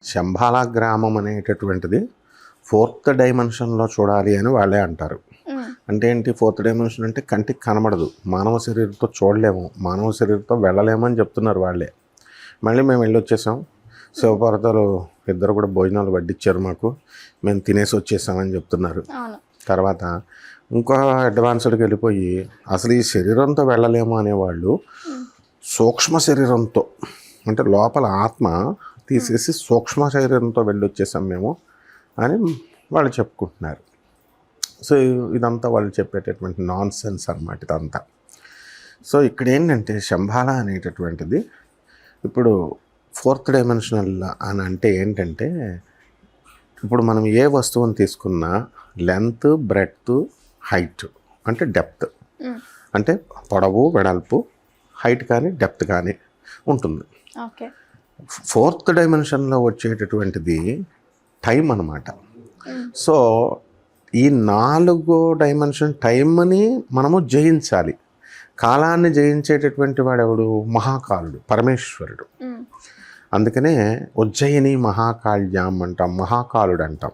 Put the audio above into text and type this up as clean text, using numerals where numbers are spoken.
శంబాల గ్రామం అనేటటువంటిది ఫోర్త్ డైమెన్షన్లో చూడాలి అని వాళ్ళే అంటారు. అంటే ఏంటి ఫోర్త్ డైమెన్షన్ అంటే కంటికి కనబడదు, మానవ శరీరంతో చూడలేము, మానవ శరీరంతో వెళ్ళలేము అని చెప్తున్నారు వాళ్ళే. మళ్ళీ మేము వెళ్ళొచ్చేసాం. శివపార్వతులు ఇద్దరు కూడా భోజనాలు వడ్డిచ్చారు మాకు, మేము తినేసి వచ్చేసామని చెప్తున్నారు. తర్వాత ఇంకో అడ్వాన్స్డ్కి వెళ్ళిపోయి అసలు ఈ శరీరంతో వెళ్ళలేము అనేవాళ్ళు సూక్ష్మ శరీరంతో, అంటే లోపల ఆత్మ తీసేసి సూక్ష్మ శరీరంతో వెళ్ళొచ్చేసాం మేము అని వాళ్ళు చెప్పుకుంటున్నారు. సో ఇదంతా వాళ్ళు చెప్పేటటువంటి నాన్ సెన్స్ అన్నమాట ఇదంతా. సో ఇక్కడ ఏంటంటే శంబాల అనేటటువంటిది ఇప్పుడు ఫోర్త్ డైమెన్షనల్ అని అంటే ఏంటంటే, ఇప్పుడు మనం ఏ వస్తువుని తీసుకున్నా లెంత్, బ్రెడ్త్, హైట్ అంటే డెప్త్, అంటే పొడవు, వెడల్పు, హైట్ కానీ డెప్త్ కానీ ఉంటుంది. ఫోర్త్ డైమెన్షన్లో వచ్చేటటువంటిది టైం అన్నమాట. సో ఈ 4 డైమెన్షన్ టైంని మనము జయించాలి. కాలాన్ని జయించేటటువంటి వాడు ఎవడు? మహాకాలుడు, పరమేశ్వరుడు. అందుకనే ఉజ్జయిని మహాకాళ్యాం అంటాం, మహాకాలుడు అంటాం.